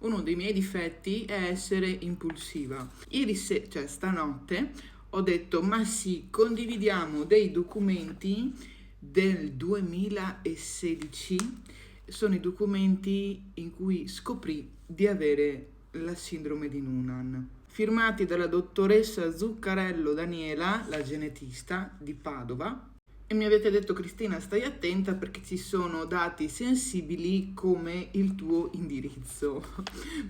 Uno dei miei difetti è essere impulsiva. Cioè stanotte, ho detto, ma sì, condividiamo dei documenti del 2016. Sono i documenti in cui scoprì di avere la sindrome di Noonan, firmati dalla dottoressa Zuccarello Daniela, la genetista di Padova. E mi avete detto, Cristina, stai attenta perché ci sono dati sensibili come il tuo indirizzo.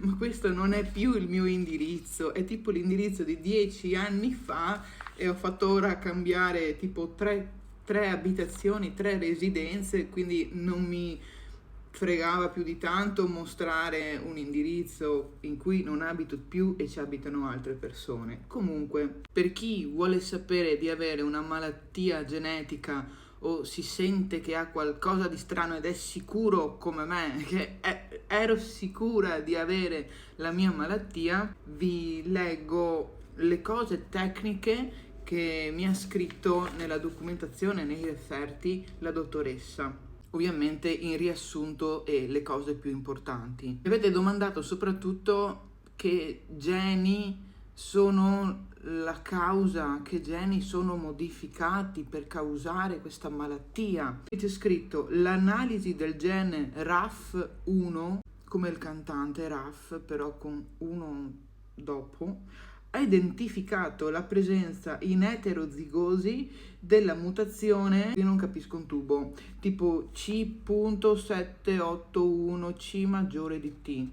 Ma questo non è più il mio indirizzo, è tipo l'indirizzo di 10 anni fa e ho fatto ora cambiare tipo tre abitazioni, 3 residenze, quindi non mi fregava più di tanto mostrare un indirizzo in cui non abito più e ci abitano altre persone. Comunque, per chi vuole sapere di avere una malattia genetica o si sente che ha qualcosa di strano ed è sicuro come me, ero sicura di avere la mia malattia, vi leggo le cose tecniche che mi ha scritto nella documentazione, nei referti, la dottoressa. Ovviamente in riassunto e le cose più importanti. Mi avete domandato soprattutto che geni sono la causa, che geni sono modificati per causare questa malattia. C'è scritto l'analisi del gene RAF1, come il cantante RAF, però con uno dopo, ha identificato la presenza in eterozigosi della mutazione, io non capisco un tubo, tipo C.781C maggiore di T.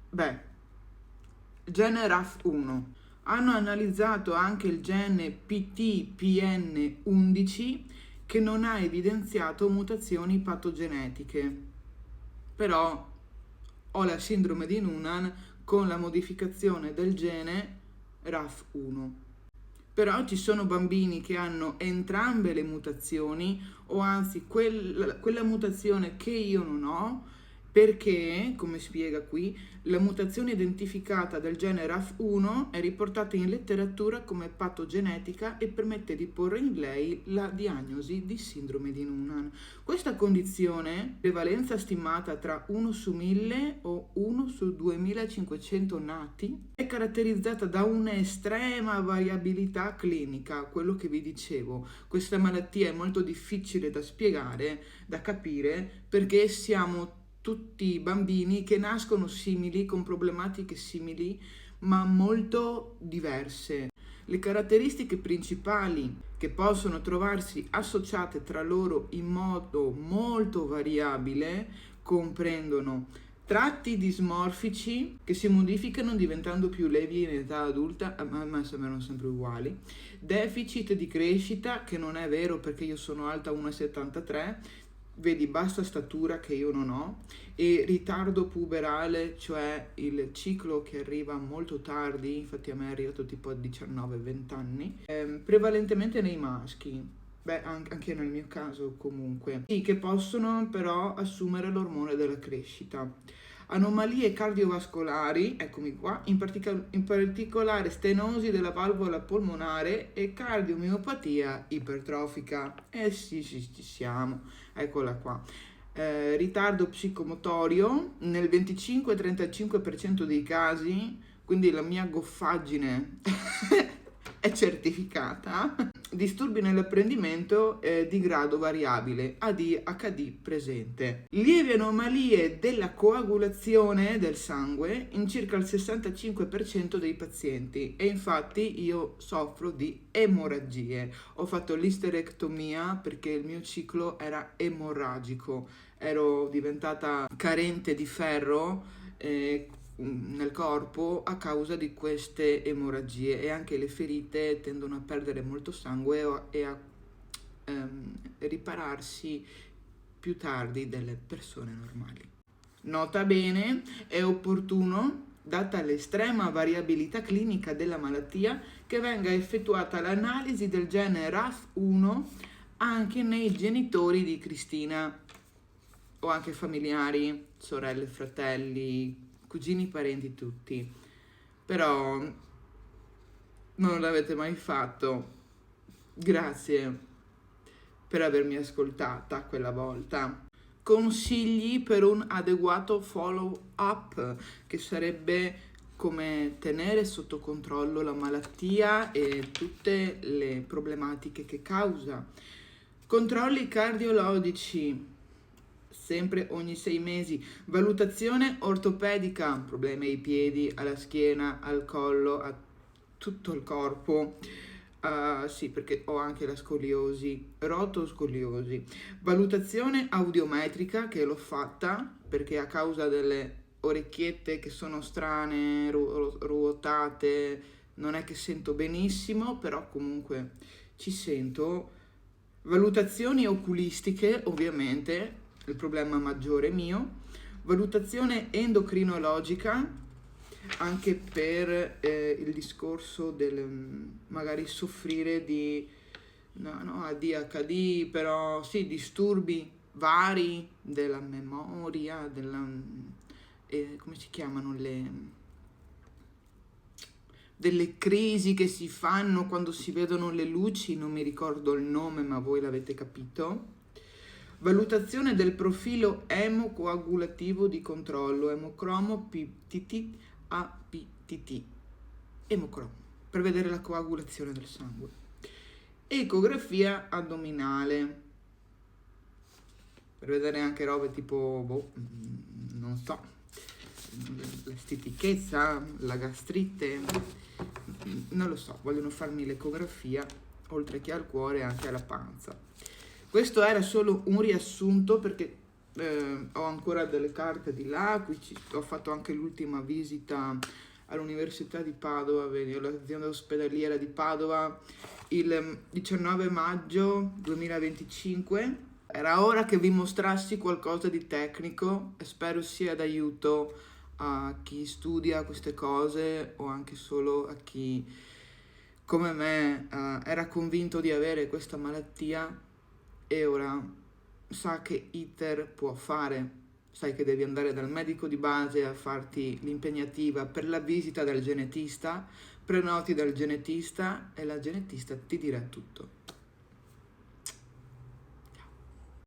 Beh, gene RAF1. Hanno analizzato anche il gene PTPN11 che non ha evidenziato mutazioni patogenetiche. Però ho la sindrome di Noonan con la modificazione del gene RAF1. Però ci sono bambini che hanno entrambe le mutazioni o anzi quella mutazione che io non ho, perché, come spiega qui, la mutazione identificata del gene RAF1 è riportata in letteratura come patogenetica e permette di porre in lei la diagnosi di sindrome di Noonan. Questa condizione, prevalenza stimata tra 1 su 1000 o 1 su 2500 nati, è caratterizzata da un'estrema variabilità clinica, quello che vi dicevo. Questa malattia è molto difficile da spiegare, da capire, perché siamo tutti bambini che nascono simili, con problematiche simili, ma molto diverse. Le caratteristiche principali che possono trovarsi associate tra loro in modo molto variabile comprendono tratti dismorfici che si modificano diventando più levi in età adulta, ma sembrano sempre uguali, deficit di crescita, che non è vero perché io sono alta 1,73, vedi, bassa statura che io non ho, e ritardo puberale, cioè il ciclo che arriva molto tardi, infatti a me è arrivato tipo a 19-20 anni, prevalentemente nei maschi. Beh, anche nel mio caso comunque. Sì, che possono però assumere l'ormone della crescita. Anomalie cardiovascolari, eccomi qua, in particolare stenosi della valvola polmonare e cardiomiopatia ipertrofica. Sì, ci siamo, eccola qua. Ritardo psicomotorio nel 25-35% dei casi, quindi la mia goffaggine è certificata. Disturbi nell'apprendimento di grado variabile, ADHD presente. Lievi anomalie della coagulazione del sangue in circa il 65% dei pazienti, e infatti io soffro di emorragie. Ho fatto l'isterectomia perché il mio ciclo era emorragico, ero diventata carente di ferro nel corpo a causa di queste emorragie, e anche le ferite tendono a perdere molto sangue e a ripararsi più tardi delle persone normali. Nota bene, è opportuno, data l'estrema variabilità clinica della malattia, che venga effettuata l'analisi del gene RAF1 anche nei genitori di Cristina, o anche familiari, sorelle, fratelli, cugini, parenti, tutti. Però non l'avete mai fatto. Grazie per avermi ascoltata quella volta. consigli per un adeguato follow-up, che sarebbe come tenere sotto controllo la malattia e tutte le problematiche che causa. Controlli cardiologici, sempre ogni 6 mesi. Valutazione ortopedica, problemi ai piedi, alla schiena, al collo, a tutto il corpo. Sì, perché ho anche la scoliosi, rotoscoliosi. Valutazione audiometrica, che l'ho fatta perché a causa delle orecchiette che sono strane, ruotate, non è che sento benissimo, però comunque ci sento. Valutazioni oculistiche, ovviamente, il problema maggiore mio. Valutazione endocrinologica, anche per il discorso del magari soffrire di no, ADHD, però sì, disturbi vari della memoria, come si chiamano delle crisi che si fanno quando si vedono le luci, non mi ricordo il nome, ma voi l'avete capito. Valutazione del profilo emocoagulativo di controllo, emocromo PTT APTT, emocromo, per vedere la coagulazione del sangue. Ecografia addominale, per vedere anche robe tipo, non so, la stitichezza, la gastrite, non lo so, vogliono farmi l'ecografia, oltre che al cuore anche alla panza. Questo era solo un riassunto perché ho ancora delle carte di là, ho fatto anche l'ultima visita all'Università di Padova, all'azienda ospedaliera di Padova, il 19 maggio 2025. Era ora che vi mostrassi qualcosa di tecnico e spero sia d'aiuto a chi studia queste cose o anche solo a chi, come me, era convinto di avere questa malattia e ora sa che iter può fare. Sai che devi andare dal medico di base a farti l'impegnativa per la visita dal genetista, prenoti dal genetista e la genetista ti dirà tutto.